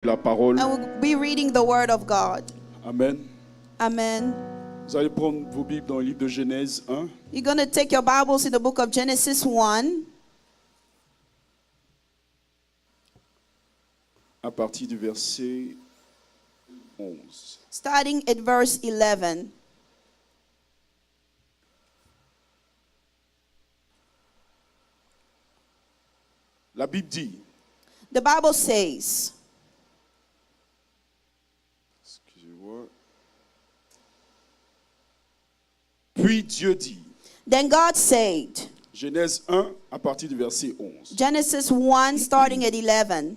La parole. And we'll be reading the word of God. Amen. Amen. Vous allez prendre vos Bibles dans le livre de Genèse 1. You're going to take your Bibles in the book of Genesis 1. À partir du verset 11. Starting at verse 11. La Bible dit, The Bible says, excusez-moi. Puis Dieu dit, Then God said, Genèse 1 à partir du verset 11, Genesis 1 starting at 11,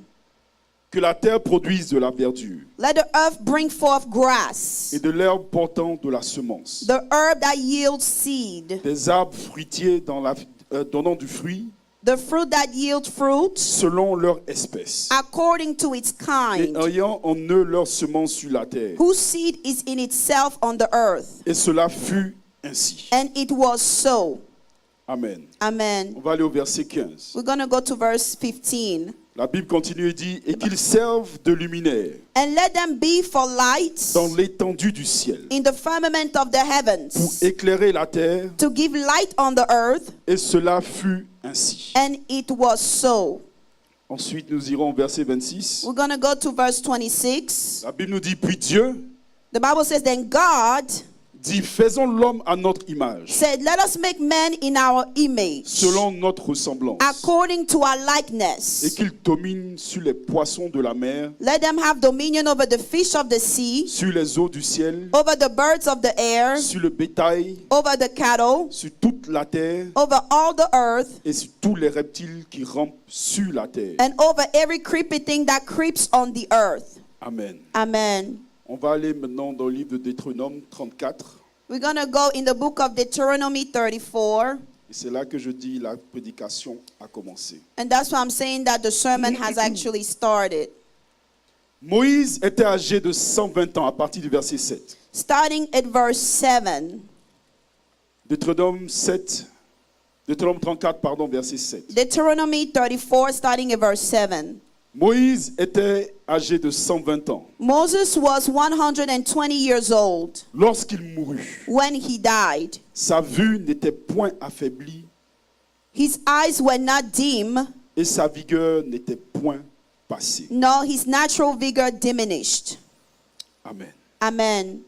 que la terre produise de la verdure Let the earth bring forth grass, et de l'herbe portant de la semence, the herb that yields seed, des arbres fruitiers donnant du fruit the fruit that yields fruit, selon leur espèce, according to its et kind, ayant en eux leur semence sur la terre. whose seed is in itself on the earth. Et cela fut ainsi. And it was so. Amen. Amen. On va aller au verset 15. We're going to go to verse 15. La Bible continue et dit, et qu'ils servent de luminaire And let them be for lights dans l'étendue du ciel, in the firmament of the pour heavens, éclairer la terre, to give light on the earth. et cela fut ainsi. And it was so. Ensuite, nous irons au verset 26. We're going to go to verse 26. La Bible nous dit, puis Dieu The Bible says, Then God dit, faisons l'homme à notre image, said, Let us make man in our image, selon notre ressemblance, according to our et likeness. qu'il domine sur les poissons de la mer, Let them have dominion over the fish of the sea, sur les eaux du ciel, over the birds of the air, sur le bétail, over the cattle, sur toute la terre, over all the earth, et sur tous les reptiles qui rampent sur la terre. and over every creepy thing that creeps on the earth. Amen. Amen. On va aller maintenant dans le livre de Deutéronome 34. We're going to go in the book of Deuteronomy 34. Et c'est là que je dis la prédication a commencé. And that's why I'm saying that the sermon has actually started. Moïse était âgé de 120 ans à partir du verset 7. Starting at verse 7. Deutéronome 34, verset 7. Deuteronomy 34, starting at verse 7. Moïse était âgé de 120 ans Moses was 120 years old lorsqu'il mourut. when he died. Sa vue n'était point affaiblie His eyes were not dim, et sa vigueur n'était point passée. nor his natural vigor diminished. Amen. Amen.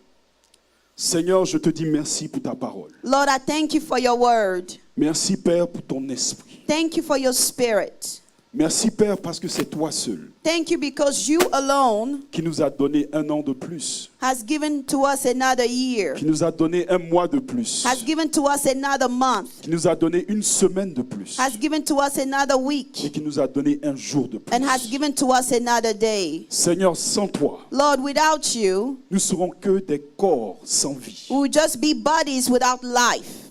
Seigneur, je te dis merci pour ta parole. Lord, I thank you for your word. Merci Père pour ton esprit. Thank you for your spirit. Merci Père parce que c'est toi seul Thank you because you alone qui nous a donné un an de plus, has given to us another year, qui nous a donné un mois de plus, has given to us another month, qui nous a donné une semaine de plus has given to us another et week, qui nous a donné un jour de and has plus. given to us another day. Seigneur, sans toi, Lord, without you, nous serons que des corps sans vie. we would just be bodies without life.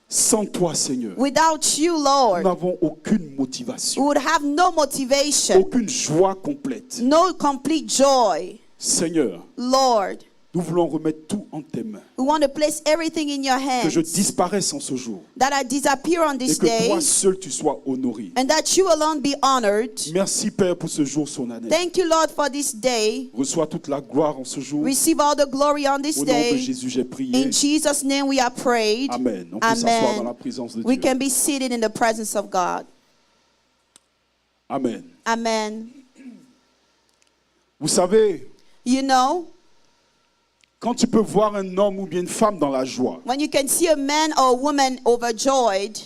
Sans toi, Seigneur, Without you, nous Lord, n'avons aucune we motivation, would have no motivation, aucune joie complète. no complete joy. Seigneur, Lord, nous voulons remettre tout en tes mains. we want to place everything in your Que je hands, disparaisse en ce jour that I disappear on et this que day, toi seul tu sois honoré. and that you alone be honored. Merci Père pour ce jour solennel. Thank you, Lord, for this day. Reçois toute la gloire en ce jour. Receive all the glory on this Au nom de day. Jésus, j'ai prié. In Jesus' name we are prayed. Amen. On peut s'asseoir dans la Amen. présence de We Dieu. can be seated in the presence of God. Amen. Amen. Vous savez, You know, quand tu peux voir un homme ou bien une femme dans la joie, when you can see a man or a woman overjoyed,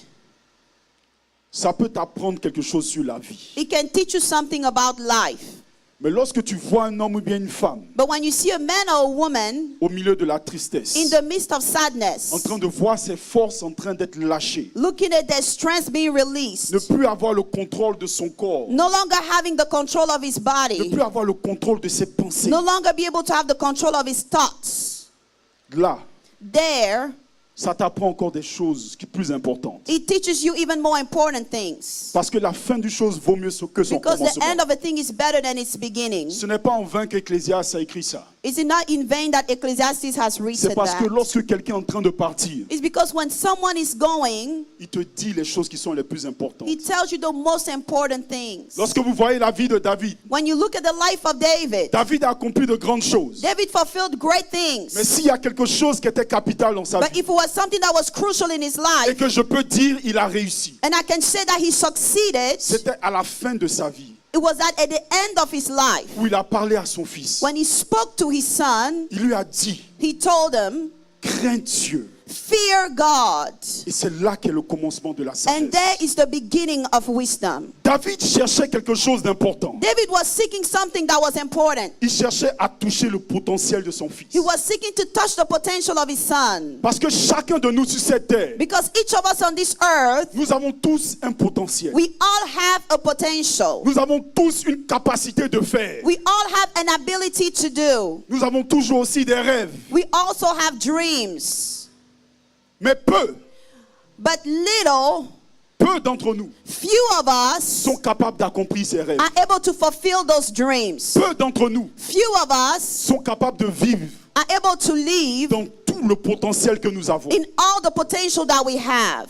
ça peut t'apprendre quelque chose sur la vie. it can teach you something about life. Mais lorsque tu vois un homme ou bien une femme But when you see a man or a woman au milieu de la tristesse, in the midst of en sadness, train de voir ses forces en train d'être lâchées, looking at their strength being released, ne plus avoir le contrôle de son corps, no longer having the control of his ne body, plus avoir le contrôle de ses pensées, no longer be able to have the control of his thoughts, là, there, ça t'apprend encore des choses plus importantes. it teaches you even more important things. Parce que la fin du chose vaut mieux que son Because the commencement. end of a thing is better than its beginning. Ce n'est pas en vain qu'Ecclésiaste a écrit ça. Is it not in vain that Ecclesiastes has C'est written parce que that? lorsque quelqu'un est en train de partir, It's because when someone is going, il te dit les choses qui sont les plus importantes. he tells you the most important things. Lorsque vous voyez la vie de David, When you look at the life of David, David a accompli de grandes choses. David fulfilled great Mais things. s'il y a quelque chose qui était capital dans sa But vie, if it was something that was crucial in his et life, que je peux dire il a réussi, and I can say that he succeeded, c'était à la fin de sa vie, it was at the end of his life. où il a parlé à son fils. When he spoke to his son, Il lui a dit, he told him, crains Dieu. fear God. Et c'est là qu'est le commencement de la And sagesse. there is the beginning of wisdom. David cherchait quelque chose d'important. David was seeking something that was important. Il cherchait à toucher le potentiel de son fils. He was seeking to touch the potential of his son. Parce que chacun de nous sur cette terre, Because each of us on this earth, nous avons tous un potentiel. we all have a potential. Nous avons tous une capacité de faire. We all have an ability to do. Nous avons toujours aussi des rêves. We also have dreams. Mais But peu d'entre nous few of us sont capables d'accomplir ces rêves. are able to fulfill those dreams. Peu d'entre nous Few of us sont capables de vivre are able to live dans tout le potentiel que nous avons. in all the potential that we have.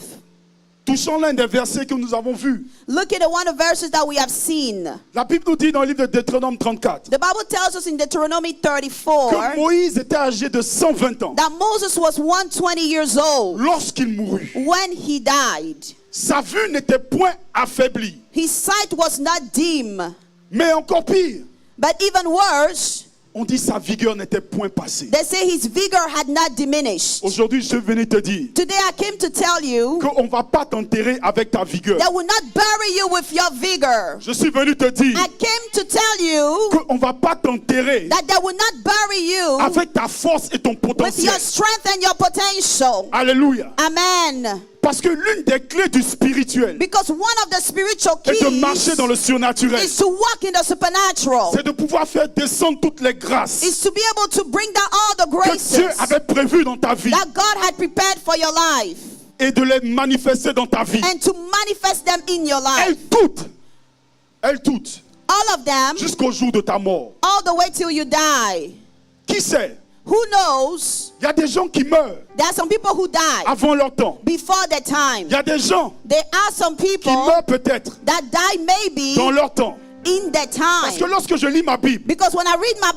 Touchons l'un des versets que nous avons vus. Look at one of the verses that we have seen. La Bible nous dit dans le livre de Deutéronome 34 The Bible tells us in Deuteronomy que 34 Moïse était âgé de 120 ans that Moses was 120 years old lorsqu'il mourut. when he died. Sa vue n'était point affaiblie. His sight was not dim, Mais encore pire, but even worse, on dit sa vigueur n'était point passée. they say his vigor had not diminished. Aujourd'hui, je venais te dire Today I came to tell you qu'on ne va pas t'enterrer avec ta vigueur. that will not bury you with your vigor. Je suis venu te dire I came to tell you qu'on ne va pas t'enterrer that they will not bury you avec ta force et ton with potentiel. your strength and your potential. Alléluia. Amen. Parce que l'une des clés du spirituel Because one of the spiritual est de marcher keys dans le surnaturel. is to walk in the supernatural. C'est de pouvoir faire descendre toutes les grâces Is to be able to bring down all the que Dieu graces avait prévues dans ta vie that God had prepared for your life et de les manifester dans ta vie. and to manifest them in your life. Elles toutes, All of them, jusqu'au jour de ta mort. all the way till you die. Qui sait? Who knows? Il y a des gens qui meurent There are some people who die avant leur temps. before their time. Il y a des gens There are some qui people meurent peut-être that die maybe dans leur temps. in their Parce que time. lorsque je lis ma Bible, Because when I read my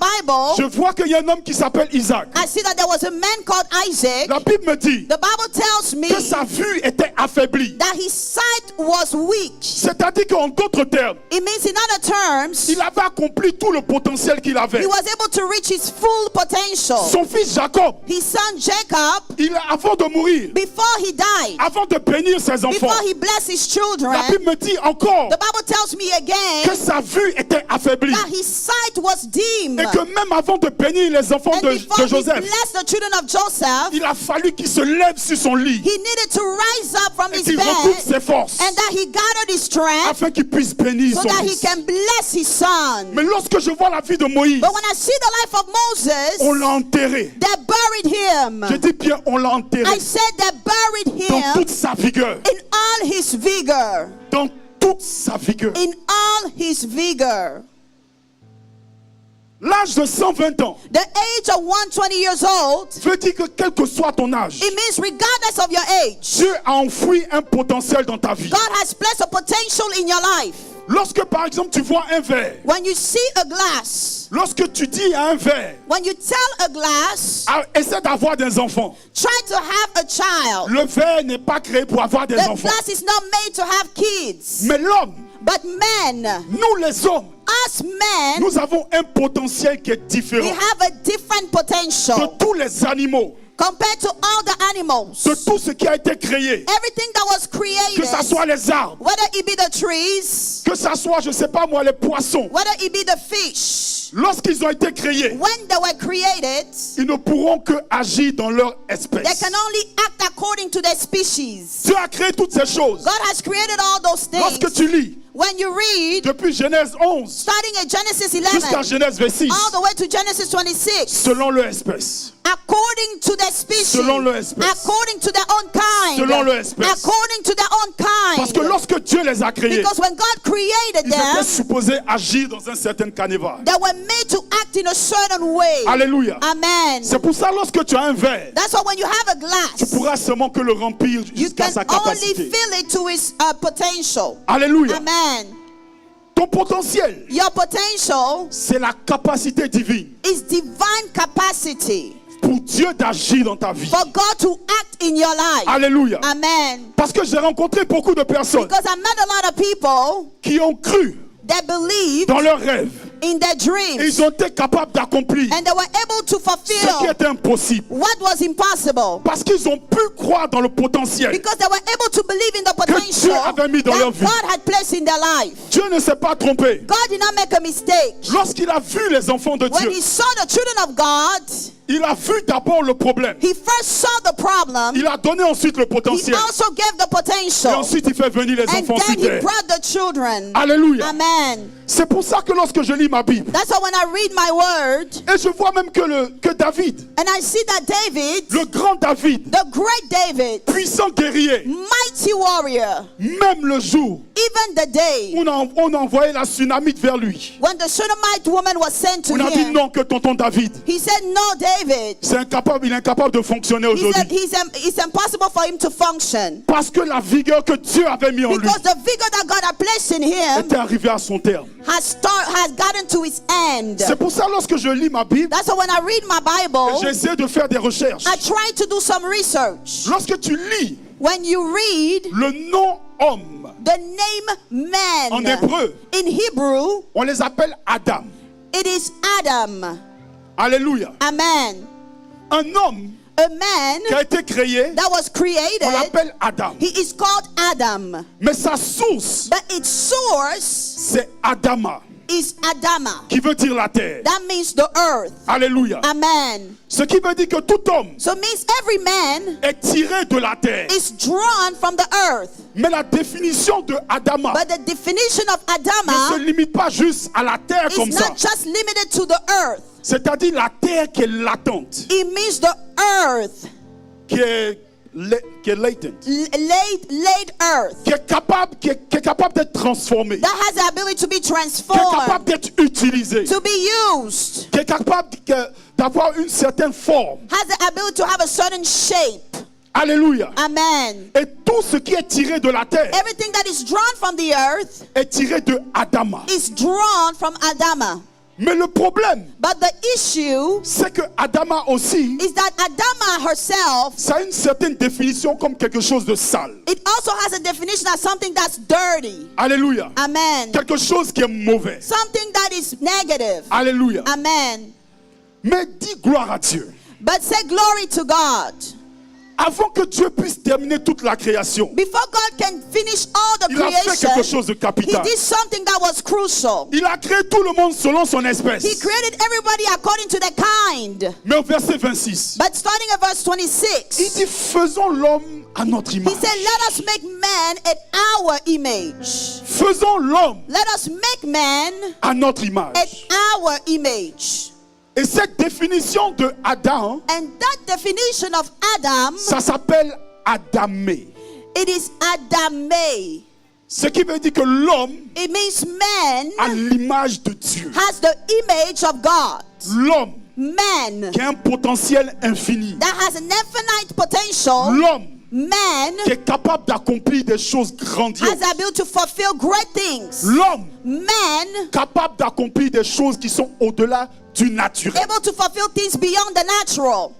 je Bible, vois qu'il y a un homme qui s'appelle Isaac. I see that there was a man called Isaac. La Bible me dit The Bible tells me que sa vue était affaiblie. that his sight was weak. C'est-à-dire qu'en d'autres termes, It means in other terms, il avait accompli tout le potentiel qu'il avait. he was able to reach his full potential. Son fils Jacob, His son Jacob, avant de mourir, before he died, avant de bénir ses enfants, before he blessed his children, la Bible me dit encore the Bible tells me que again sa vue était affaiblie. that his sight was dim. Et que même avant de bénir les enfants And de before he Joseph, blessed the children of Joseph, il a fallu qu'il se lève sur son lit he needed to rise up from et his qu'il recoupe bed ses forces and that he gathered his strength afin qu'il puisse bénir so son that he fils. can bless his son. Mais lorsque je vois la vie de Moïse, But when I see the life of on Moses, l'a enterré. they buried him. Je dis bien, on l'a enterré I said they buried dans him toute sa vigueur. in all his vigor. Dans toute sa vigueur. In all his vigor. L'âge de 120 ans The age of 120 years old, veut dire que quel que soit ton âge, it means regardless of your age, Dieu a enfoui un potentiel dans ta vie. God has placed a potential in your life. Lorsque par exemple tu vois un verre, When you see a glass, lorsque tu dis à un verre, when you tell a glass, essaie d'avoir des enfants. try to have a child. Le verre n'est pas créé pour avoir des The enfants. glass is not made to have kids. Mais l'homme, But men, nous les hommes, us men, nous avons un potentiel qui est we différent have a different de potential tous les animaux, compared to all the animals. de tout ce qui a été créé. Everything that was Que created, ce soit les arbres, whether it be the trees, que ce soit, je ne sais pas moi, les poissons. whether it be the fish, Lorsqu'ils ont été créés, when they were created, ils ne pourront que agir dans leur they espèce. can only act according to their species. Dieu a créé toutes ces choses. God has created all those Lorsque things. tu lis, When you read, depuis Genèse 11 starting at Genesis jusqu'à 11, Genèse 26, all the way to Genesis 26, selon leur espèce, according to their species, selon leur espèce, according to their own kind, selon leur espèce. according to their own Parce que kind. lorsque Dieu les a créés, Because when God created ils étaient them, supposés agir dans un certain carnaval. they were made to act act in a certain way. Alléluia. Amen. C'est pour ça, lorsque tu as un verre, That's why when you have a tu glass, pourras seulement que le remplir you jusqu'à can sa only capacité. fill it to its potential. Alléluia. Amen. Ton potentiel, Your potential c'est la capacité divine is divine capacity pour Dieu d'agir dans ta vie. for God to act in your life. Alléluia. Amen. Parce que j'ai rencontré beaucoup de personnes Because I met a lot of people qui ont cru that believed dans leurs rêves. in their dreams, Ils ont été capables d'accomplir and they were able to ce qui fulfill était impossible. what was impossible. Parce qu'ils ont pu croire dans le potentiel. Because they were able to believe in the Dieu potential avait mis dans leur that vie. God had placed in their life. Dieu ne s'est pas trompé. God did not make a mistake. Lorsqu'il a vu les enfants de When Dieu, he saw the children of God, il a vu d'abord le problème. he first saw the problem. Il a donné ensuite le He potentiel. also gave the Et potential. ensuite, il fait venir les And enfants sur then he terre. brought the children. Alléluia. Amen. C'est pour ça que lorsque je lis ma Bible, That's why when I read my word, et je vois même que David, and I see that David, le grand David, the great David, puissant guerrier, mighty warrior, même le jour even the day où on a envoyé la tsunamite vers lui, when the Shunammite woman was sent to on a dit him, non que tonton David, he said, no, David. il est incapable de fonctionner He said aujourd'hui. it's impossible for him to function. Parce que la vigueur que Dieu avait mis en lui Because the vigor that God had placed in him était arrivée à son terme. has gotten to its end. C'est pour ça lorsque je lis ma Bible, That's why when I read my Bible, j'essaie de faire des recherches. I try to do some research. Lorsque tu lis When you read le nom homme, the name en man hébreu, in Hebrew, on les appelle Adam. it is Adam. Alléluia. Amen. Un homme A man qui a été créé, that was on created, l'appelle Adam. he is called Adam. Mais sa source, But its source c'est Adama, is Adama. qui veut dire la terre. That means the earth. Alléluia. Amen. Ce qui veut dire que tout homme So it means every man est tiré de la terre. is drawn from the earth. Mais la définition de Adama But the definition of ne se Adama limite pas juste à la terre is comme ça. not just limited to the earth. C'est-à-dire la terre qui est latente, It means the earth, qui est latent, laid earth, qui est capable d'être transformée, that has the ability to be qui est capable transformed, d'être utilisée, to be used, qui est capable d'avoir une certaine forme. has the ability to have a certain shape. Alléluia. Amen. Et tout ce qui est tiré de la terre Everything that is drawn from the earth est tiré de Adama. is drawn from Adama. Mais le problème, But the issue c'est que Adama aussi, is that Adama herself, ça a une certaine définition comme quelque chose de sale. it also has a definition as something that's dirty. Alléluia. Amen. Quelque chose qui est mauvais. Something that is negative. Alléluia. Amen. Mais dis gloire à Dieu. But say glory to God. Avant que Dieu puisse terminer toute la création, Before God can finish all the il a fait quelque creation, chose de He capital. did something that was crucial. Il a créé tout le monde selon son He espèce. created everybody according to their kind. Mais au verset 26, But starting at verse il 26, dit faisons l'homme à notre He image. said, let us make man at our image. Faisons l'homme Let us make man à notre at image. our image. Et cette définition de Adam, And that definition of Adam, ça s'appelle Adamé. it is Adame. Ce qui veut dire que l'homme It means man a l'image de Dieu. has the image of God. L'homme Man qui a un potentiel infini. that has an infinite potential. L'homme Man qui est capable d'accomplir des choses has grandioses. the ability to fulfill great things. L'homme Man capable d'accomplir des choses qui sont au-delà du naturel. able to fulfill things beyond the natural.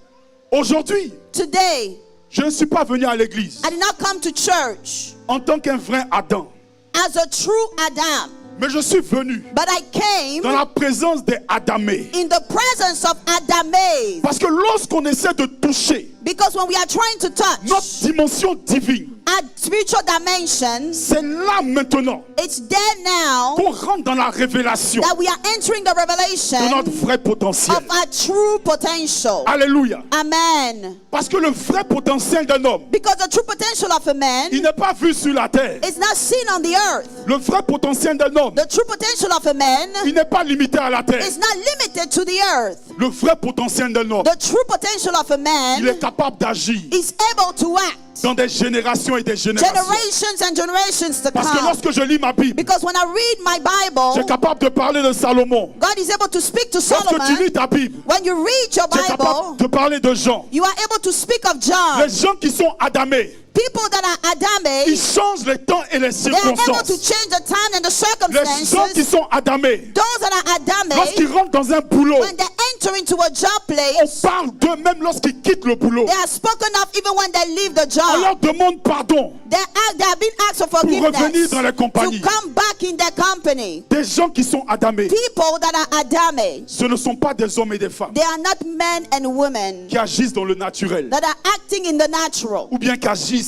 Aujourd'hui, Today, je ne suis pas venu à l'église I did not come to church en tant qu'un vrai Adam, as a true Adam, mais je suis venu but I came dans la présence des Adamés. in the presence of Adame. Parce que lorsqu'on essaie de toucher Because when we are trying to touch notre dimension divine, our spiritual dimensions, c'est là maintenant it's there now qu'on rentre dans la révélation that we are entering the de revelation notre vrai potentiel. of our true potential. Alléluia. Amen. Parce que le vrai potentiel d'un homme, Because the true potential of a man il n'est pas vu sur la terre. is not seen on the earth. Le vrai potentiel d'un homme, The true potential of a man il n'est pas limité à la terre. is not limited to the earth. le vrai potentiel d'un homme, the true potential of a il est man capable d'agir is able to act dans des générations et des générations. generations and generations to Parce que come. lorsque je lis ma Bible, Because when I read my je Bible, suis capable de parler de Salomon. God is able to speak to Lorsque tu Solomon. lis ta Bible, When you read your tu es capable Bible, de parler de Jean. you are able to speak of John. Les gens qui sont adamés, People that are ils Adamic, changent les temps et les they are able to circonstances. change the time and the Les gens qui circumstances. sont adamés, Those that are Adamic, lorsqu'ils rentrent dans un boulot, when they enter into a job on place, parle d'eux même lorsqu'ils quittent le boulot. they are spoken of even when they leave the On leur job. demande pardon They have been asked for pour revenir forgiveness dans les to compagnies. come back in their company. Des gens qui sont adamés, People that are Adamic, ce ne sont pas des hommes et des femmes they are not men and women qui agissent dans le naturel that are acting in the natural, ou bien qui agissent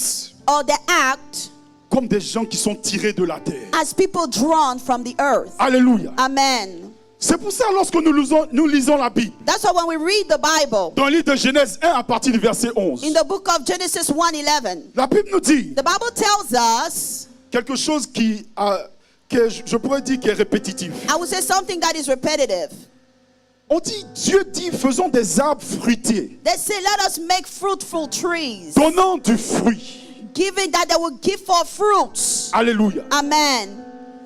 or they act comme des gens qui sont tirés de la terre. as people drawn from the earth. Alléluia. Amen. C'est pour ça lorsque nous lisons la Bible, That's why when we read the Bible, dans le livre de Genèse 1 à partir du verset 11, in the book of Genesis 1:11, la Bible nous dit the Bible tells us, quelque chose que je pourrais dire qui est répétitif. I would say something that is repetitive. On dit, Dieu dit, faisons des arbres fruitiers, They say, let us make fruitful trees, donnant du fruit. giving that they will give forth fruits. Alléluia. Amen.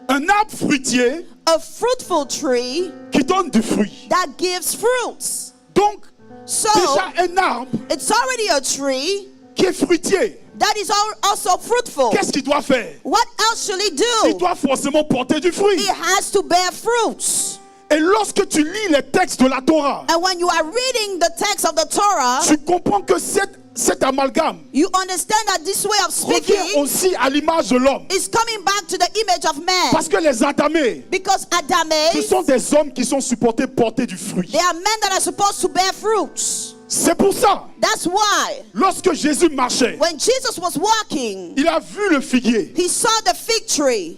Un arbre fruitier A fruitful tree qui donne du fruit. that gives fruits. Donc, So, déjà un arbre it's already a tree qui est fruitier, that is also fruitful. qu'est-ce qu'il doit faire? What else should he Il do? doit forcément porter du fruit. He has to bear fruits. Et lorsque tu lis les textes de la Torah, And when you are reading the text of the Torah, tu comprends que cet amalgame you understand that this way of revient speaking aussi à l'image de l'homme. is coming back to the image of man. Parce que les Adamés, Because ce Adamic, sont des hommes qui sont supportés porter du fruit. they are men that are supposed to bear fruits. C'est pour ça, That's why lorsque Jésus marchait, when Jesus was walking, il a vu le figuier. he saw the fig tree.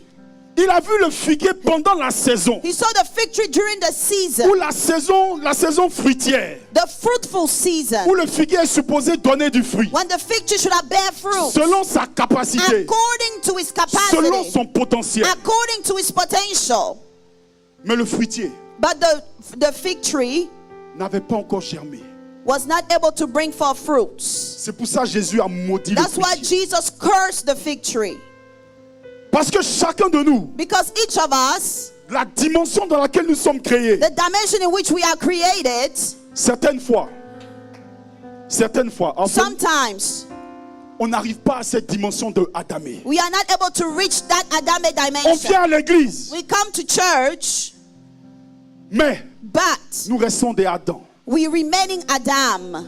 Il a vu le figuier pendant la saison. He saw the fig tree during the Ou season, la saison fruitière. the fruitful season, Où le figuier est supposé donner du fruit. when the fig tree should have bear fruit Selon sa capacité. according to his Selon capacity, son potentiel. according to his potential. Mais le fruitier But the fig tree n'avait pas encore germé. was not able to bring forth fruits. C'est pour ça que Jésus a maudit le That's why fruitier. Jesus cursed the fig tree. Parce que chacun de nous, Because each of us, la dimension dans laquelle nous sommes créés, the dimension in which we are created, certaines fois, en fait, sometimes on n'arrive pas à cette dimension de Adamé. we are not able to reach that Adamic On dimension. vient à l'église, We come to church, mais but nous restons des Adams. we remaining Adam.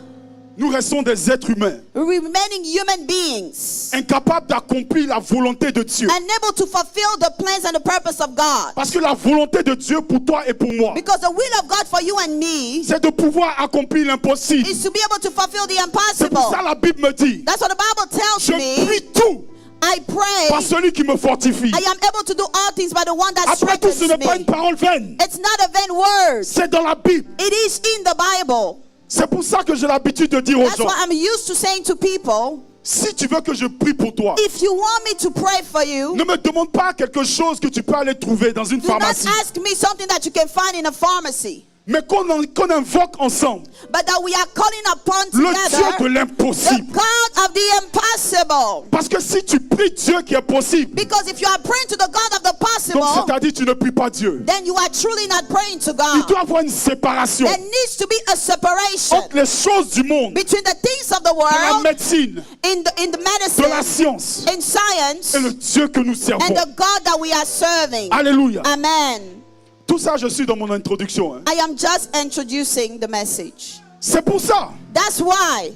Nous restons des êtres humains, We remaining human beings, incapables d'accomplir la volonté de Dieu. unable to fulfill the plans and the purpose of God. Parce que la volonté de Dieu pour toi et pour moi, Because the will of God for you and me c'est de pouvoir accomplir l'impossible. is to be able to fulfill the C'est pour ça impossible. la Bible me dit, That's what the Bible tells je me. prie tout I pray. par celui qui me fortifie. I am able to do all things by the one that Après tout, ce strengthens n'est pas une me. parole vaine. It's not a vain word. C'est dans la Bible. It is in the Bible. C'est pour ça que j'ai l'habitude de dire aux That's gens, what I'm used to saying to people. si tu veux que je prie pour toi, If you want me to pray for you, ne me demande pas quelque chose que tu peux aller trouver dans une do not pharmacie, ask me something that you can find in a pharmacy, mais qu'on invoque ensemble but that we are calling upon le Dieu de together the l'impossible. God of the impossible. Parce que si tu pries Dieu qui est possible, Because if you are praying to the God of the donc possible, c'est-à-dire tu ne pries pas Dieu. then you are truly not praying to Il God. doit y avoir une séparation There needs to be a separation entre les choses du monde, between the things of the de la world, médecine, in the de la medicine, science in science, et le Dieu que nous servons. and the God that we are serving. Alléluia. Amen. Tout ça, je suis dans mon introduction. I am just introducing the message. C'est pour ça, That's why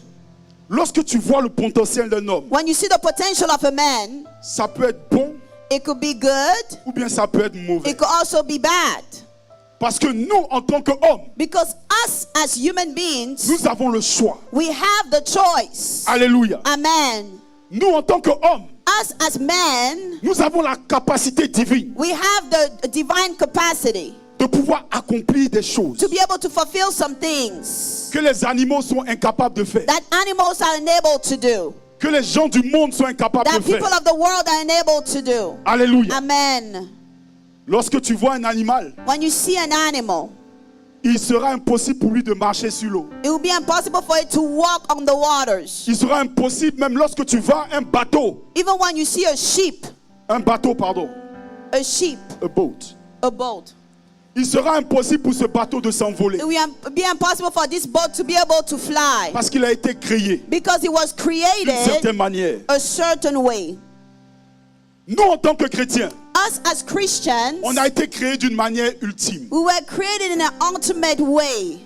lorsque tu vois le potentiel d'un homme, when you see the potential of a man, ça peut être bon it could be good, ou bien ça peut être mauvais. it could also be bad. Parce que nous, en tant qu'hommes, Because us as human beings, nous avons le choix. we have the choice. Alléluia. Amen. Nous, en tant qu'hommes, Us as men, nous avons la capacité divine we have the divine capacity de pouvoir accomplir des choses to be able to fulfill some things que les animaux sont incapables de faire, that animals are unable to do, que les gens du monde sont incapables that de people faire. of the world are unable to do. Alléluia. Amen. Lorsque tu vois un animal, When you see an animal, il sera impossible pour lui de marcher sur l'eau. It will be impossible for it to walk on the waters. Il sera impossible même lorsque tu vois un bateau. Even when you see a sheep, Un bateau, pardon. a sheep, A boat. a boat. Il sera impossible pour ce bateau de s'envoler. It will be impossible for this boat to be able to fly Parce qu'il a été créé because it was d'une created certaine manière. a certain way. Nous, en tant que chrétiens, Us as Christians, on a été créés d'une manière ultime. we were created in an ultimate way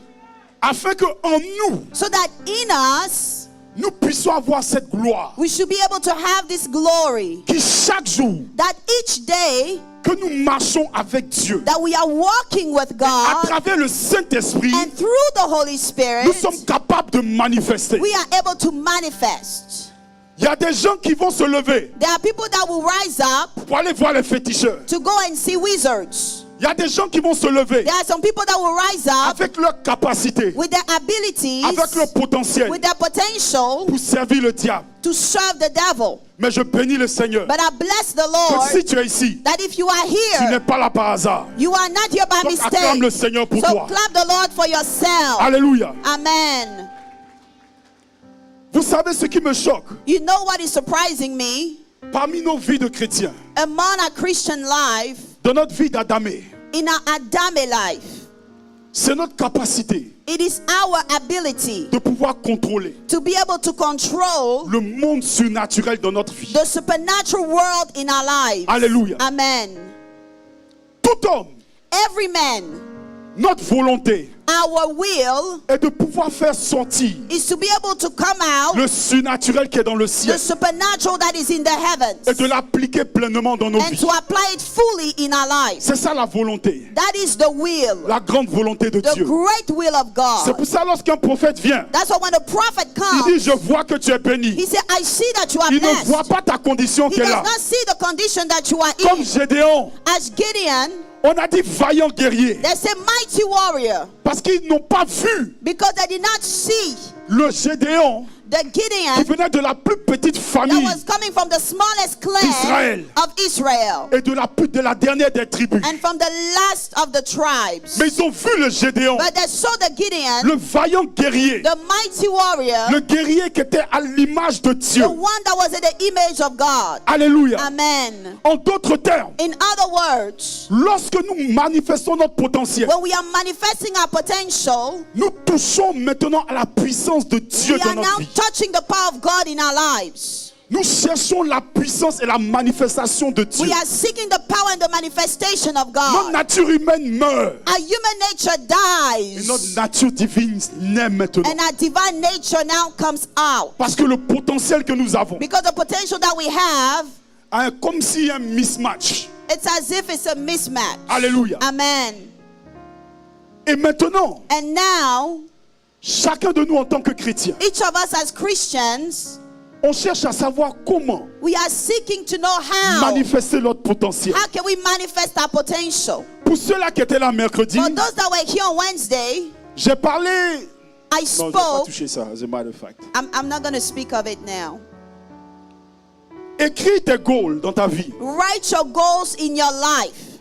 Afin qu'en nous, so that in us, nous puissions avoir cette gloire. we should be able to have this glory. Qui chaque jour That each day que nous marchons avec Dieu, that we are walking with à God travers le Saint-Esprit, and through the Holy Spirit, nous sommes capables de manifester. we are able to manifest. Il y a des gens qui vont se lever There are people that will rise up pour aller voir les féticheurs. to go and see wizards. Il y a des gens qui vont se lever There are some people that will rise up avec leur capacité, with their abilities, avec leur potentiel with their potential pour servir le diable. to serve the devil. Mais je bénis le Seigneur. But I bless the Que Lord si tu es ici, that if you are tu n'es here, pas là par hasard. you are not here by Donc acclame le mistake. Seigneur pour So toi. clap the Lord for yourself. Alléluia. Amen. Vous savez ce qui me choque You know what is surprising me? parmi nos vies de chrétiens, Among our Christian life, dans notre vie d'Adamé, in our Adame life, c'est notre capacité it is our ability de pouvoir contrôler to be able to control le monde surnaturel dans notre vie. the supernatural world in our lives. Alléluia. Amen. Tout homme, Every man, notre volonté our will est de pouvoir faire sortir is to be able to come out le surnaturel qui est dans le the ciel supernatural that is in the heavens et de l'appliquer pleinement dans nos and vies. to apply it fully in our lives. C'est ça la volonté, That is the will, la grande volonté de the Dieu. great will of C'est God. pour ça lorsqu'un prophète vient, That's why when the prophet il comes, dit je vois que tu es béni. he said, I see that you are Il ne voit blessed. pas ta condition He qui est does là. not see the condition that you are Comme in. Gédéon, As Gideon, on a dit vaillant guerrier they say mighty warrior parce qu'ils n'ont pas vu because they did not see le Gédéon the qui Gideon venait de la plus petite that famille was coming from the smallest d'Israël. clan of Israel et de la dernière des tribus. and from the last of the tribes. Mais ils ont vu le Gédéon, But they saw the Gideon, le vaillant guerrier, the mighty warrior, le guerrier qui était à l'image de Dieu. the one that was in the image of God. Alléluia. Amen. En d'autres termes, In other words, lorsque nous manifestons notre potentiel, when we are manifesting our potential, nous touchons maintenant à la puissance de Dieu we dans are now notre vie. touching the power of God in our lives. Nous cherchons la puissance et la manifestation de Dieu. We are seeking the power and the manifestation of Notre God. nature humaine meurt Our human nature et notre dies, nature divine naît maintenant. and our divine nature now comes out. Parce que le potentiel que nous avons Because the potential that we have, a comme si un mismatch. it's as if it's a mismatch. Alléluia. Amen. Et maintenant, And now, chacun de nous en tant que chrétien, each of us as Christians, on cherche à savoir comment we are seeking to know how. manifester notre potentiel. How can we manifest our potential? Pour ceux-là qui étaient là mercredi, For those that were here on Wednesday, j'ai parlé. I Non, je vais pas spoke. toucher ça, as a matter of fact. I'm not going to speak of it now. Écris tes goals dans ta vie Write your goals in your life.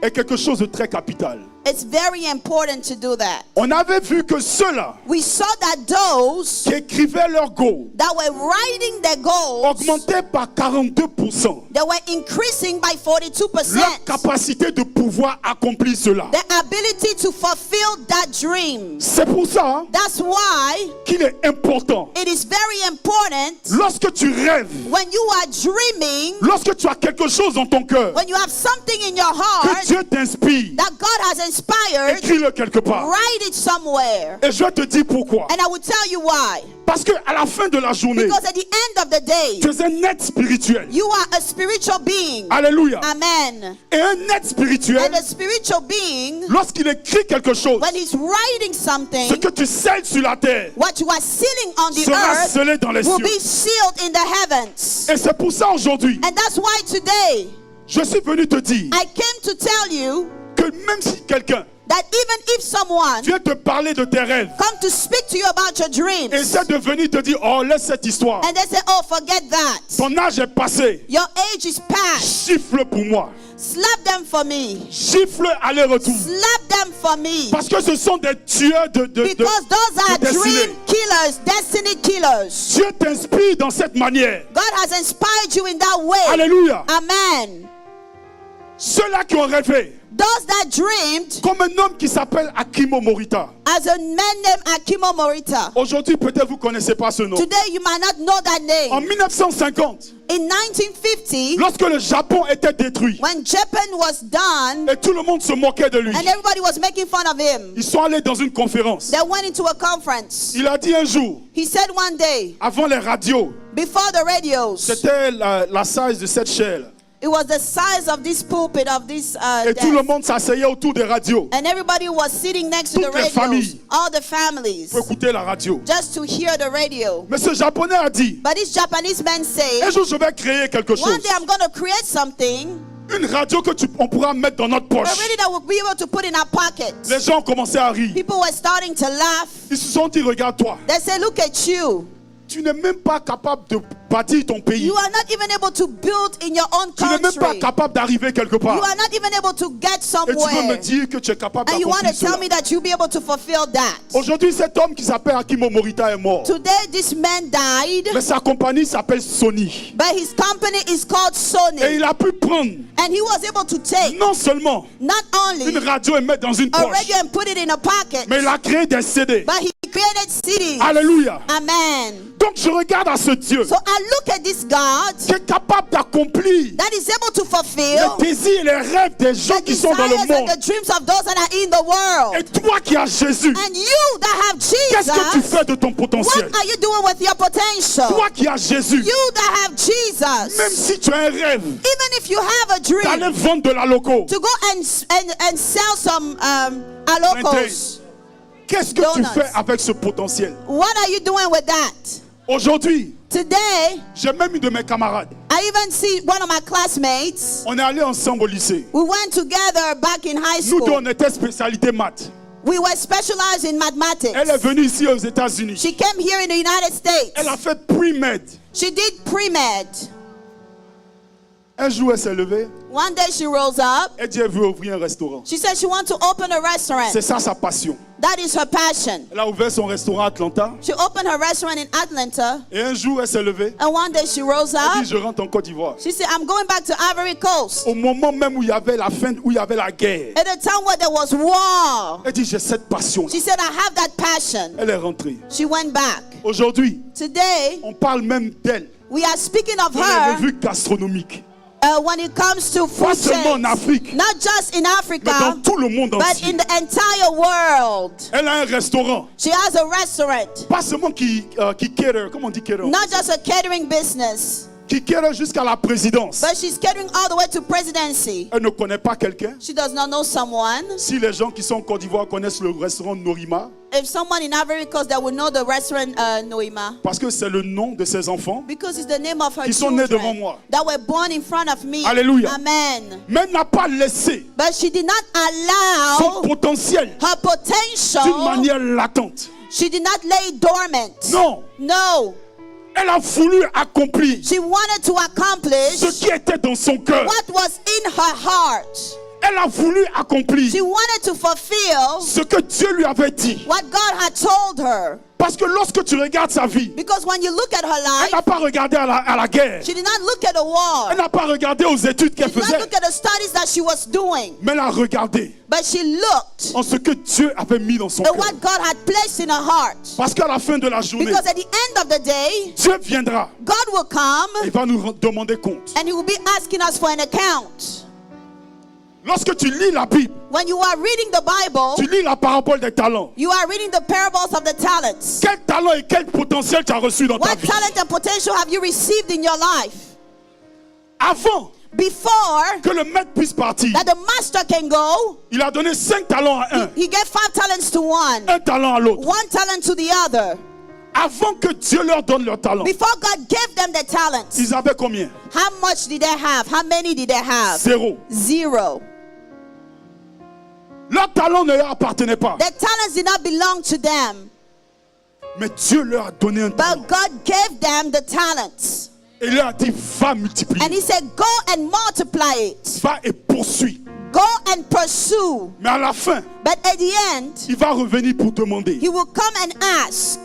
est quelque chose de très capital. It's very important to do that. On avait vu que ceux-là We saw that those qui écrivaient leurs goals that were writing their goals, augmentaient par 42% they were increasing by 42%. leur capacité de pouvoir accomplir cela. The ability to fulfill that dream. C'est pour ça That's why qu'il est important, it is very important lorsque tu rêves, when you are dreaming, lorsque tu as quelque chose dans ton cœur, when you have something in your que heart Dieu t'inspire, that God has inspired, écris-le quelque part. write it somewhere. Et je vais te dire pourquoi. And I will tell you why. Parce qu'à la fin de la journée, Because at the end of the day, tu es un être spirituel. you are a spiritual being. Alléluia. Amen. Et un être spirituel, And a spiritual being, lorsqu'il écrit quelque chose, when he's writing ce something, que tu scelles sur la terre what you are sealing on the sera earth scellé dans les will cieux. be sealed in the heavens. Et c'est pour ça aujourd'hui, And that's why today je suis venu te dire I came to tell you que même si quelqu'un that even if someone vient te parler de tes rêves, come to speak to you about your dreams, essaie de venir te dire, oh, laisse cette histoire. and they say, oh, forget that. Ton âge est passé. Your age is past. Siffle pour moi. Slap them for me. Siffle aller-retour. Slap them for me. Parce que ce sont des tueurs de Because those are destinée. dream killers, destiny killers. Dieu t'inspire dans cette manière. God has inspired you in that way. Alléluia. Amen. Ceux-là qui ont rêvé, Those that dreamed, comme un homme qui s'appelle Akimo Morita. as a man named Akimo Morita. Aujourd'hui, peut-être vous ne connaissez pas ce nom. Today you might not know that En name. 1950, In 1950, lorsque le Japon était détruit when Japan was done et tout le monde se moquait de lui, and everybody was making fun of him, ils sont allés dans une conférence. they went into a conference. Il a dit un jour, He said one day, avant les radios, before the radios, c'était la size de cette chair. it was the size of this pulpit of this Et tout le desk. monde s'asseyait autour des radios And everybody was sitting next to the Toutes les radios, familles. all the families, pour écouter la radio. just to hear the radio. Mais ce Japonais a dit, But this Japanese man un said, jour je vais créer quelque one chose. day I'm going to create something, Une radio que on pourra mettre dans notre a poche. radio that we'll be able to put in our pocket. Les gens ont commencé à rire. People were starting to laugh. Ils se sont dit, regarde-toi, They said, look at you. tu n'es même pas capable de bâtir ton pays. You are not even able to build in your own Tu n'es même pas country. capable d'arriver quelque part. You are not even able to get Et tu veux me somewhere. dire que tu es capable And you want to d'accomplir tell me cela. that you'll be able to fulfill that. Aujourd'hui, cet homme qui s'appelle Akimo Morita est mort. Today, this man died, Mais sa compagnie s'appelle Sony. but his company is called Et Sony. il a pu prendre And he was able to take non seulement not only une radio et mettre dans une a poche, radio and put it in a pocket, mais il a créé des CD. but he created cities. Alléluia. Amen. Donc je regarde à ce Dieu So I look at this God qui est capable d'accomplir that is able to fulfill les désirs et les rêves des gens the qui sont dans le desires and monde. the dreams of those that are in the world. Et toi qui as Jésus, And you that have qu'est-ce que tu Jesus, fais de ton potentiel? what are you doing with your potential? Toi qui as Jésus, You that have Jesus, même si tu as un rêve even if you have a d'aller dream vendre de la loco, to go and sell some alocos, qu'est-ce que tu Donuts. fais avec ce potentiel? what are you doing with that? Aujourd'hui, Today, j'ai même une de mes camarades. I even see one of my classmates. On est allés ensemble au lycée. We went together back in high Nous deux, school. on était spécialité maths. We were specialized in mathematics. Elle est venue ici aux États-Unis. She came here in the United Elle a States. fait pre-med. She did pre-med. Un jour, elle s'est levée. One day she rose up. Elle dit, elle veut ouvrir un restaurant. She said she wants to open a restaurant. C'est ça sa passion. That is her passion. Elle a ouvert son restaurant à Atlanta. She opened her restaurant in Atlanta. Et un jour, elle s'est levée. And one day she rose Elle up. dit, je rentre en Côte d'Ivoire. She said, I'm going back to Ivory Coast. Au moment même où il y avait la fin, où il y avait la guerre. At a time where there was war. Elle dit, j'ai cette passion. She said, I have that passion. Elle est rentrée. She went back. Aujourd'hui, Today, on parle même d'elle we are speaking of dans les her revues gastronomiques. when it comes to Pas food seulement en chains. Afrique, Not just in mais dans Africa, tout le monde but entier. in the entire world. Elle a un restaurant. She has a restaurant. Pas seulement qui cater, comment on dit cater? Not just a catering business, Qui cater jusqu'à la présidence. but she's catering all the way to presidency. Elle ne connaît pas quelqu'un. She does not know someone. Si les gens qui sont en Côte d'Ivoire connaissent le restaurant Norima, If someone in Ivory Coast that would know the restaurant Noima, parce que c'est le nom de ses enfants, because it's the name of her Qui sont nés devant children moi. that were born in front of me. Alléluia. Amen. mais elle n'a pas laissé But she did not son allow potentiel her d'une potential. manière latente. She did not lay dormant. Non, No. elle a voulu accomplir She wanted to accomplish ce qui était dans son cœur. what was in her heart. Elle a voulu accomplir She wanted to fulfill ce que Dieu lui avait dit. what God had told her. Parce que lorsque tu regardes sa vie, Because when you look at her elle life, n'a pas regardé à la guerre. she did not look at the war. Elle n'a pas regardé aux études qu'elle She did not faisait. look at the studies that she was doing. Mais elle a regardé But she looked en ce que Dieu avait mis dans son at cœur. what God had placed in her heart. Parce qu'à la fin de la journée, Because at the end of the day, Dieu viendra God will come et va nous demander compte. and He will be asking us for an account. Lorsque tu lis la Bible, When you are reading the Bible, tu lis la parabole des talents. you are reading the parables of the talents. Quel talent et quel potentiel tu as reçu dans ta What vie? talent and potential have you received in your life? Avant Before que le maître puisse partir, that the master can go, il a donné 5 talents à un, he gave 5 talents to one, un talent à l'autre. 1 talent to the other. Avant que Dieu leur donne leur talent, Before God gave them the talents, ils avaient combien? how much did they have? How many did they have? 0. 0. Leur talent ne leur appartenait pas. Their talents did not belong to them. Mais Dieu leur a donné un talent. But God gave them the talents. Et il leur a dit, va multiplier. And he said, go and multiply it. Va et poursuis. Go and pursue. Mais à la fin, But at the end, il va revenir pour demander. he will come and ask.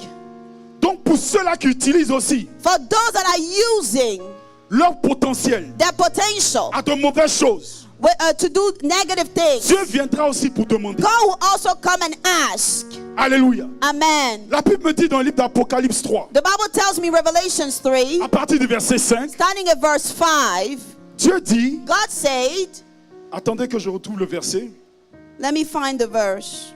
Donc pour ceux-là qui utilisent aussi For those that are using leur potentiel their potential à de mauvaises choses, to do negative things, Dieu viendra aussi pour demander. God will also come and ask. Alléluia. Amen. La Bible me dit dans le livre d'Apocalypse 3, The Bible tells me, Revelations 3, à partir du verset 5, starting at verse 5, Dieu dit, God said, attendez que je retrouve le verset. let me find the verse.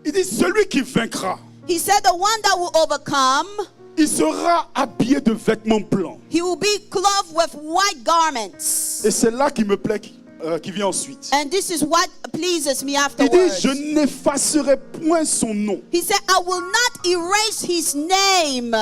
Il dit, celui qui vaincra, He said, the one that will overcome, il sera habillé de vêtements blancs. he will be clothed with white garments. Et c'est là qui me plaît, qui vient ensuite. And this is what pleases me Il dit, afterwards. je n'effacerai point son nom He said, I will not erase his name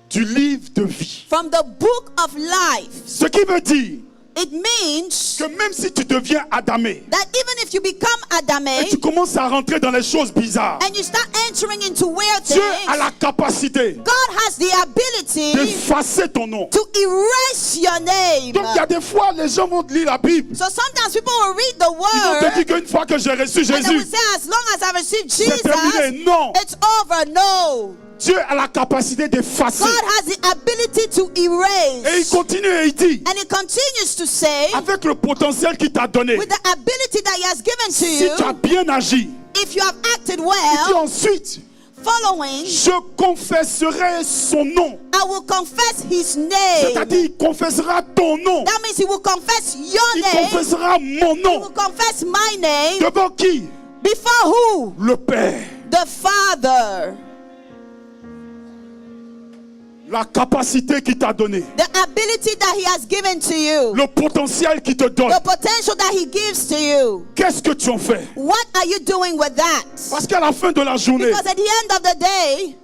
du livre de vie. from the book of life. Ce qui veut dire It means que même si tu deviens Adamé, that even if you become et Adamé tu commences à rentrer dans les choses bizarres, and you start entering into weird Dieu things, a la capacité God has the ability d'effacer ton nom. to erase your name. Donc il y a des fois, les gens vont lire la Bible. So sometimes people will read the Ils vont te word dire qu'une fois que j'ai reçu and they will Jésus, say, as long as I receive c'est Jesus, terminé. Non. it's over. No. Dieu a la capacité d'effacer. God has the ability to Et il erase. continue et il dit, And he continues to say, avec le potentiel qu'il t'a donné, with the ability that he has given to si tu as you, bien agi, if you have acted et well, ensuite, following, je confesserai son nom. I will confess his name. C'est-à-dire, il confessera ton nom. That means he will confess your Il name. confessera mon He nom. will confess my name. Devant qui? Before who? Le Père. The Father. La capacité qu'il t'a donnée. The ability that he has given to you. Le potentiel qu'il te donne. The potential that he gives to you. Qu'est-ce que tu en fais? What are you doing with that? Parce qu'à la fin de la journée, Because at the end of the day,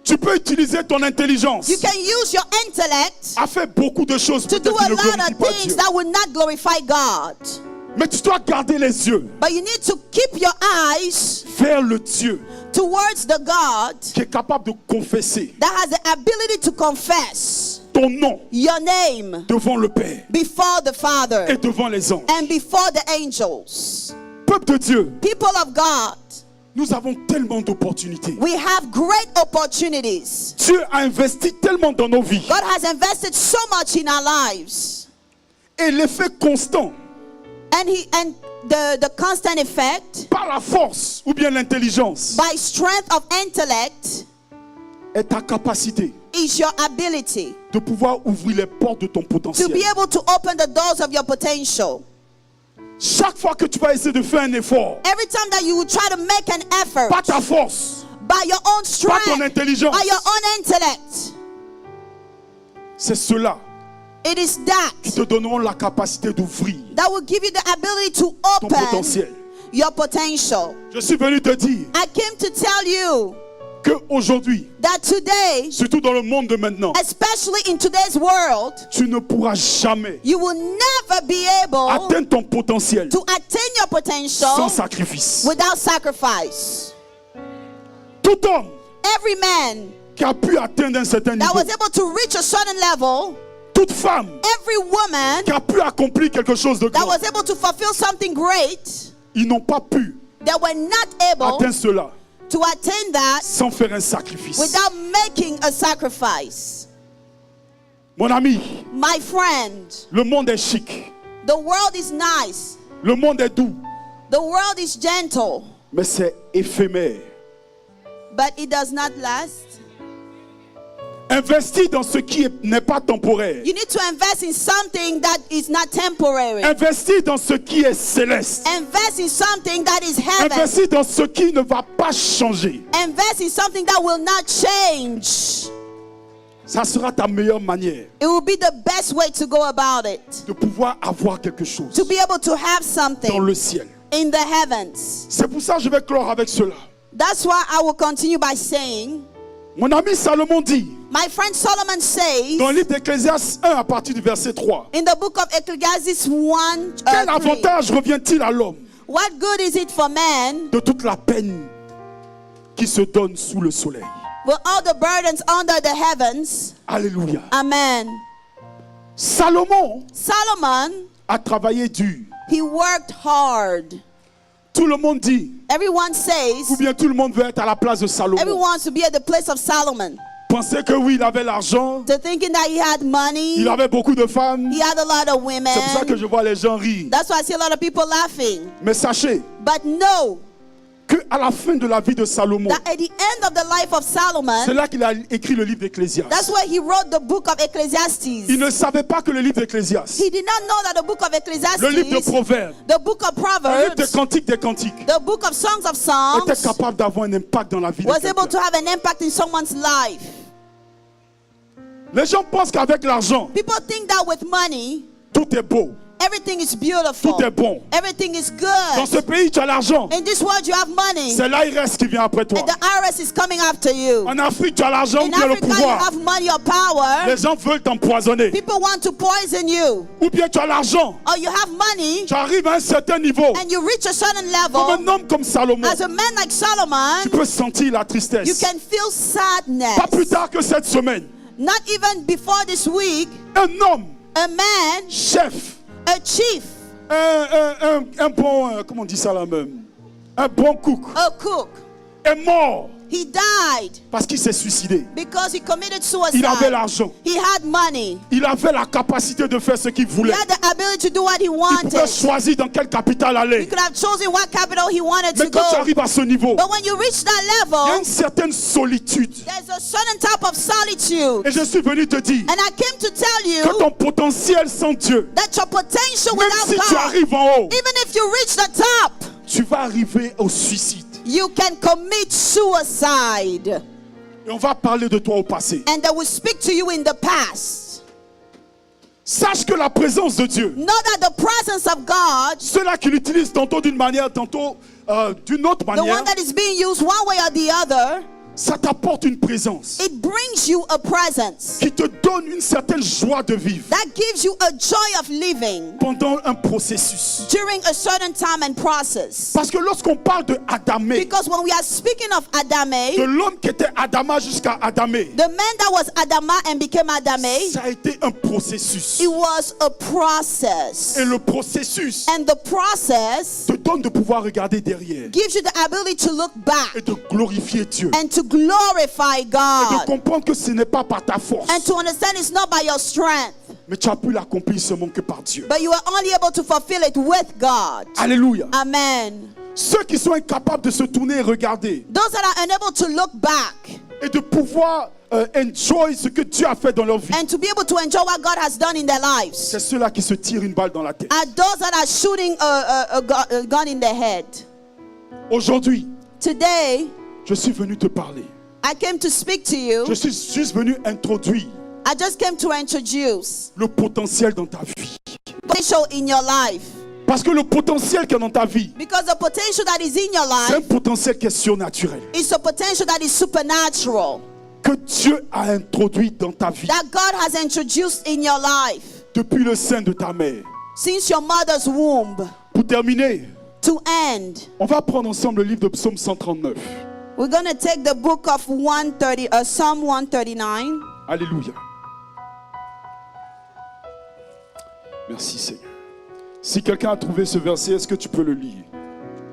tu peux utiliser ton intelligence you can use your intellect à faire beaucoup de choses to do peut-être qui a ne lot glorifient of pas things Dieu. that will not glorify God. Mais tu dois garder les yeux But you need to keep your eyes vers le Dieu towards the God qui est capable de confesser that has the ability to confess ton nom your name devant le Père before the Father et devant les anges. and before the angels. Peuple de Dieu, People of God, nous avons tellement d'opportunités. we have great opportunities. Dieu a investi tellement dans nos vies. God has invested so much in our lives. Et l'effet constant, And the constant effect par la force ou bien l'intelligence, by strength of intellect est ta capacité is your ability de pouvoir ouvrir les portes de ton to potentiel. be able to open the doors of your potential. Chaque fois que tu vas essayer de faire un effort, Every time that you will try to make an effort pas ta force, by your own pas ton strength, intelligence, by your own intellect, c'est cela it is qui that te donneront la capacité d'ouvrir that will give you the ability to ton open potentiel. your potential. Je suis venu te dire I came to tell you qu'aujourd'hui, that today, surtout dans le monde de maintenant, especially in today's world, tu ne pourras jamais you will never be able atteindre ton potentiel to attain your potential sans sacrifice. without sacrifice. Tout homme Every man qui a pu atteindre un certain that niveau, was able to reach a certain level, toute femme every woman qui a pu accomplir quelque chose de that grand, was able to fulfill something great, ils n'ont pas pu they were not able atteindre cela to attain that sans faire un sacrifice. without making a sacrifice. Mon ami, My friend, le monde est chic, the world is nice, le monde est doux, the world is gentle, mais c'est éphémère. but it does not last. Investis dans ce qui n'est pas temporaire. You need to invest in something that is not temporary. Investis dans ce qui est céleste. Invest in something that is heaven. Investis dans ce qui ne va pas changer. Invest in something that will not change. Ça sera ta meilleure manière It will be the best way to go about it. de pouvoir avoir quelque chose To be able to have dans something le ciel. in the heavens. C'est pour ça que je vais clore avec cela. That's why I will continue by saying, Mon ami Salomon dit, My friend Solomon says dans le livre d'Ecclésiaste 1 à partir du verset 3, in the book of Ecclesiastes 1, quel 3, avantage revient-il à l'homme what good is it for man de toute la peine qui se donne sous le soleil? with all the burdens under the heavens? Alléluia. Amen. Salomon Solomon, a travaillé dur. he worked hard. Tout le monde dit, Everyone ou says, bien tout le monde veut être à la place de Salomon. everyone wants to be at the place of Solomon. Pensez que oui, il avait l'argent, To thinking that he had money, il avait beaucoup de femmes. he had a lot of women. C'est pour ça que je vois les gens rire. That's why I see a lot of people laughing. Mais sachez But know qu'à la fin de la vie de Salomon, that at the end of the life of c'est Solomon, là qu'il a écrit le livre d'Ecclésiaste. that's why he wrote the book of Ecclesiastes. Il ne savait pas que le livre d'Ecclésiaste, He did not know that the book of Ecclesiastes, le livre de Proverbes, the book of le livre Proverbs, des Cantiques, the book of Songs of était Songs capable d'avoir un impact dans la vie de was able to quelqu'un. have an impact in someone's life. Les gens pensent qu'avec l'argent, People think that with money, tout est beau, everything is beautiful. tout est bon. Everything is Dans good. ce pays, tu as l'argent. In this world, you have money. C'est l'IRS qui vient après toi. And the IRS is coming after you. En Afrique, tu as l'argent ou In bien le Africa, you pouvoir. have money or power. Les gens veulent t'empoisonner. People want to poison you. Ou bien tu as l'argent, Or you have money tu arrives à un certain niveau. and you reach a certain Comme level. un homme comme Salomon, As a man like tu Solomon, peux sentir la you tristesse. can feel sadness. Pas plus tard que cette semaine, Not even before this week, un homme, a man, chef, a chief, un bon, comment on dit ça là même, un bon cook, a cook, est mort he died parce qu'il s'est suicidé. because he committed Il avait suicide. l'argent, He had money. il avait la capacité de faire ce qu'il He voulait. had the ability to do what he Il pouvait wanted. choisir dans quelle capitale He aller. could have chosen what capital he wanted Mais to quand tu go. arrives à ce niveau, But when you reach that il y a level, une certaine solitude. there's a certain type of solitude. Et je suis venu te dire And I came to tell que you ton potentiel sans Dieu, that your potential même without si tu God, arrives en haut, even if you reach the top, tu vas arriver au suicide. you can commit suicide. Et on va parler de toi au passé. And they will speak to you in the past. Sache que la présence de Dieu, Know that the presence of God, ceux-là qui l'utilisent tantôt d'une manière, tantôt d'une autre the manière, one that is being used one way or the other, ça t'apporte une présence it brings you a presence qui te donne une certaine joie de vivre that gives you a joy of living pendant un processus. during a certain time and process. Parce que lorsqu'on parle de Adamé, Because when we are speaking of de Adame, l'homme qui était Adama jusqu'à Adamé, the man that was Adama and became Adame, ça a été un processus. it was a process. Et le processus And the process te donne de pouvoir regarder derrière gives you the ability to look et back de glorifier Dieu. and to glorify De God comprendre que ce n'est pas par ta force, and to understand it's not by your strength, mais tu as pu l'accomplir seulement que par Dieu. but you are only able to fulfill it with God. Alléluia. Amen. Ceux qui sont incapables de se tourner et regarder Those that are unable to look back et de pouvoir enjoy ce que Dieu a fait dans leur vie, and to be able to enjoy what God has done in their lives c'est ceux-là qui se tirent une balle dans la tête. are those that are shooting a gun in their head. Aujourd'hui, Today, je suis venu te parler. I came to speak to you. Je suis juste venu introduire I just came to introduce le potentiel dans ta vie. potential in your life. Parce que le potentiel qui est dans ta vie, Because the potential that is in your c'est un life potentiel qui est surnaturel. is a potential that is supernatural, Que Dieu a introduit dans ta vie that God has introduced in your life depuis le sein de ta mère. since your mother's womb. Pour terminer, To end, on va prendre ensemble le livre de Psaume 139. we're going to take the book of Psalm 139. Alléluia. Merci Seigneur. Si quelqu'un a trouvé ce verset, est-ce que tu peux le lire?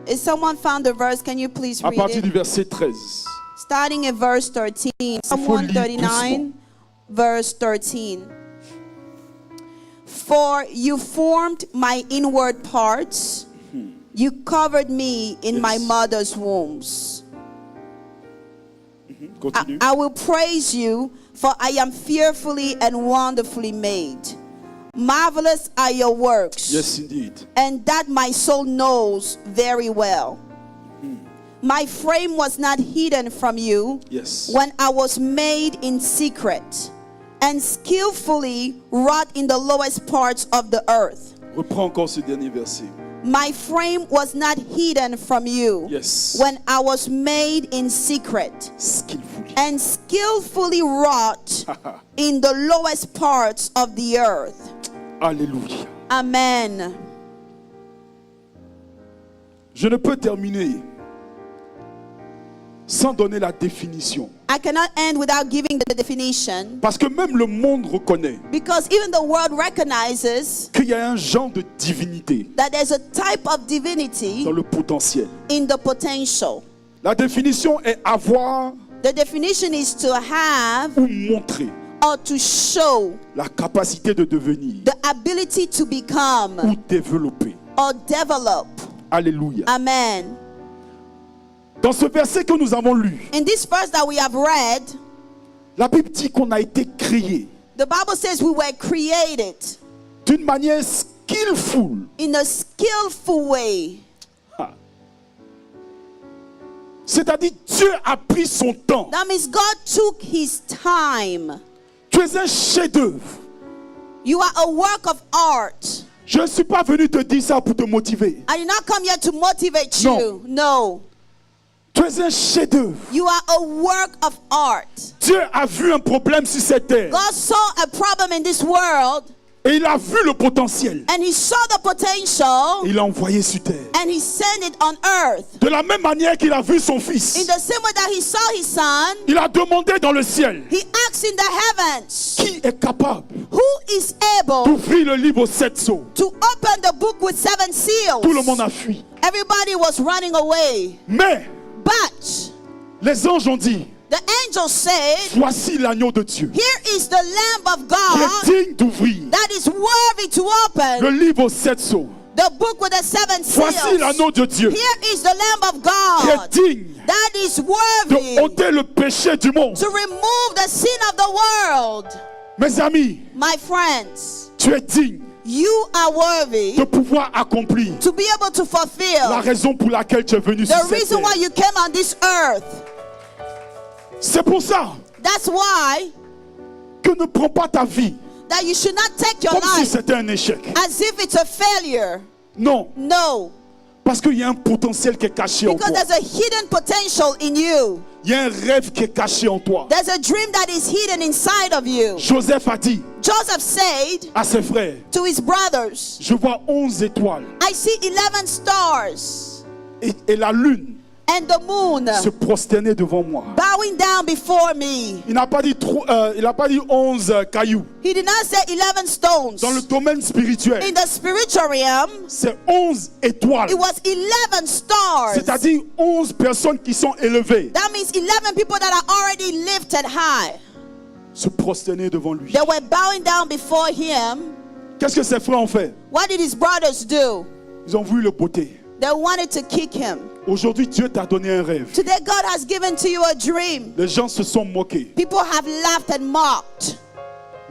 If someone found the verse, can you please À read partir it? du verset 13. Starting at verse 13. Psalm faut lire 139, verse 13. For you formed my inward parts. You covered me in my Yes. mother's wombs. Continue. I will praise you, for I am fearfully and wonderfully made. Marvelous are your works, Yes, indeed. and that my soul knows very well. My frame was not hidden from you Yes. when I was made in secret and skillfully wrought in the lowest parts of the earth. Reprends encore ce dernier verset. My frame was not hidden from you Yes. when I was made in secret Skillfully. and skillfully wrought in the lowest parts of the earth. Alléluia. Amen. Je ne peux terminer sans donner la définition. I cannot end without giving the definition, Parce que même le monde reconnaît because even the world recognizes qu'il y a un genre de divinité that there's a type of divinity dans le potentiel. in the potential. La définition est avoir The definition is to have ou montrer or to show la capacité de devenir the ability to ou become développer. or develop. Alléluia. Amen. Dans ce verset que nous avons lu, In this verse that we have read, la Bible dit qu'on a été créé the Bible says we were created d'une manière skillful. in a skillful way. Ah. C'est-à-dire Dieu a pris son temps. That means God took his time. Tu es un chef-d'œuvre. You are a work of art. Je ne suis pas venu te dire ça pour te motiver. I did not come here to motivate No. you. No. Tu es un chef-d'œuvre. You are a work of art. Dieu a vu un problème sur cette terre God saw a problem in this world et il a vu le potentiel. and he saw the potential Il l'a envoyé sur terre. and he sent it on earth. De la même manière qu'il a vu son In fils, the same way that he saw his son, il a demandé dans le ciel he asked in the heavens, qui est capable who is able d'ouvrir le livre aux 7 sceaux. to open the book with 7 seals? Tout le monde a fui. Everybody was running away. Mais But les anges ont dit, the angel said, voici l'agneau de Dieu here is the Lamb of qui God est digne d'ouvrir that is worthy to le open livre aux 7 sceaux. the book with the 7 Voici seals. l'agneau de Dieu Here is the Lamb of qui est God digne that is de worthy ôter le péché du monde. to remove the sin of the world. Mes amis, My friends, tu es digne you are worthy de pouvoir accomplir to be able to la fulfill raison pour laquelle tu es venu sur the cette reason why terre. you came on this earth. C'est pour ça That's why que ne prends pas ta vie that you should not take your comme si life c'était un échec. as if it's a failure. Non, No, parce qu'il y a un potentiel qui est caché en because toi. there's a hidden potential in you. Il y a un rêve qui est caché en toi. There's a dream that is hidden inside of you. Joseph a dit Joseph said à ses frères, to his brothers, je vois 11 étoiles I see 11 stars et la lune and the moon se prosterner devant moi. bowing down before me. Il n'a pas dit 11 cailloux. He did not say 11 stones. Dans le domaine spirituel, In the spiritual realm, c'est 11 étoiles. it was 11 stars. C'est-à-dire 11 personnes qui sont élevées That means 11 people that are already lifted high. se prosterner devant lui. They were bowing down before him. Qu'est-ce que ses frères ont fait? What did his brothers do? Ils ont voulu le botter. They wanted to kick him. Aujourd'hui, Dieu t'a donné un rêve. Today, God has given to you a dream. Les gens se sont moqués. People have laughed and mocked.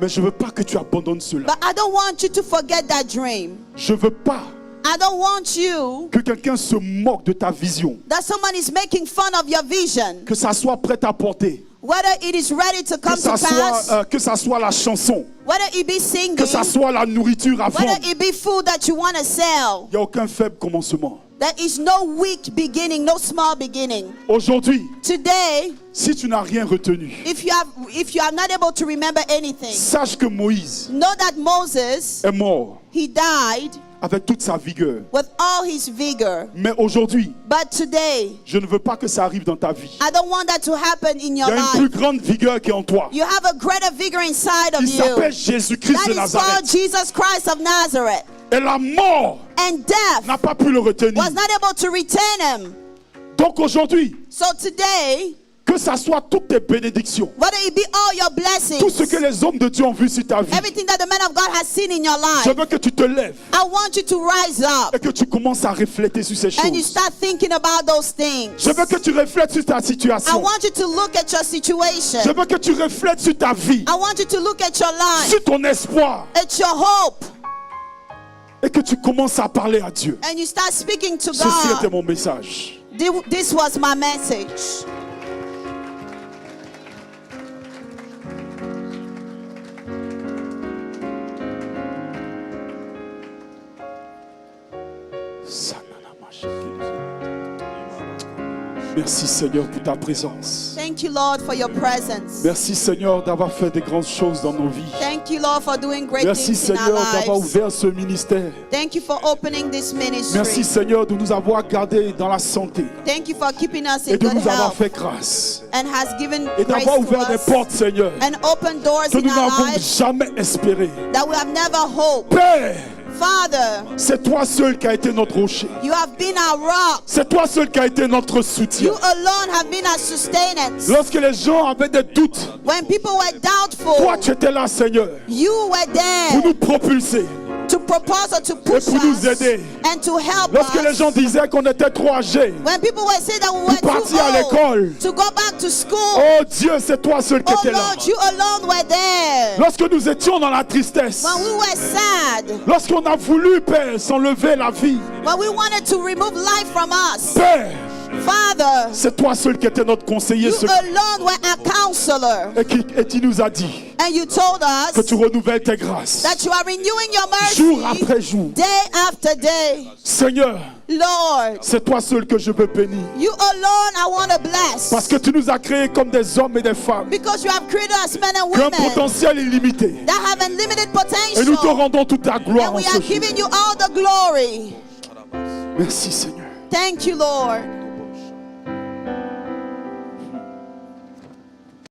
Mais je ne veux pas que tu abandonnes cela. But I don't want you to forget that dream. Je ne veux pas I don't want you que quelqu'un se moque de ta vision. that someone is making fun of your vision. Que ça soit prêt à porter. Whether it is ready to come to pass, Que ça soit la chanson. whether it be singing, Que ça soit la nourriture à whether vendre. it be food that you want to sell. Il n'y a aucun faible commencement. There is no weak beginning, no small beginning. Aujourd'hui, Today, si tu n'as rien retenu, if you are not able to remember anything, sache que Moïse know that Moses, est mort he died avec toute sa vigueur. with all his vigor. Mais aujourd'hui, But today, je ne veux pas que ça arrive dans ta vie. I don't want that to happen in Il your y a une plus life. grande vigueur qui est en toi. You have a greater vigor inside of Il s'appelle you. Jésus-Christ That de is called Nazareth. Jesus Christ of Nazareth. Et la mort And death n'a pas pu le retenir. was not able to retain him. Donc aujourd'hui, So today, que ça soit toutes tes bénédictions, whether it be all your tout ce blessings, que les hommes de Dieu ont vu sur ta vie, everything that the man of God has seen in your je life, veux que tu te lèves I want you to rise up et que tu commences à refléter sur ces and you choses. start thinking about those things. Je veux que tu reflètes sur ta I situation. want you to look at your Je situation. veux que tu reflètes sur ta vie, I want you to look at your life, sur ton espoir, at your hope, et que tu commences à parler à Dieu. and you start speaking to Ceci était God. mon message. This was my message. Merci Seigneur pour ta présence. Thank you, Lord, for your presence. Merci Seigneur d'avoir fait des grandes choses dans nos vies. Thank you, Lord, for doing great Merci things in our Seigneur d'avoir lives. ouvert ce ministère. Thank you for opening this ministry. Merci Seigneur de nous avoir gardés dans la santé Thank you for keeping us in et de good nous avoir health fait grâce and has given et grace d'avoir to ouvert des us portes Seigneur and opened doors que in nous our n'avons lives jamais espérées. that we have never hoped. Père, Father, c'est toi seul qui as été notre rocher. you have been our rock. C'est toi seul qui as été notre soutien. You alone have been our sustenance. Lorsque les gens avaient des doutes, When people were doubtful, toi tu étais là Seigneur you were pour there nous propulser to propose or to push pour nous us aider. and to help Lorsque les us. gens disaient qu'on était trop âgés, When people were saying that we were pour too partir à l'école, old to go back to school, oh Dieu, c'est toi seul qui oh étais là. Lord, you alone were there. Lorsque nous étions dans la tristesse, When we were sad, lorsqu'on a voulu, Père, s'enlever la vie, when we wanted to remove life from us, Père, Father, c'est toi seul qui étais notre conseiller you secret alone were our counselor. et qui nous a dit And you told que us tu renouvelles tes grâces that you are renewing your jour mercy après jour. day after day. Seigneur, Lord, c'est toi seul que je veux bénir you alone I want to bless. parce que tu nous as créés comme des hommes et des femmes Because you have created us men and qui ont un women potentiel illimité. that have unlimited Et nous te potential. rendons toute ta gloire And en we ce are jour. giving you all the glory. Merci Seigneur. Thank you, Lord.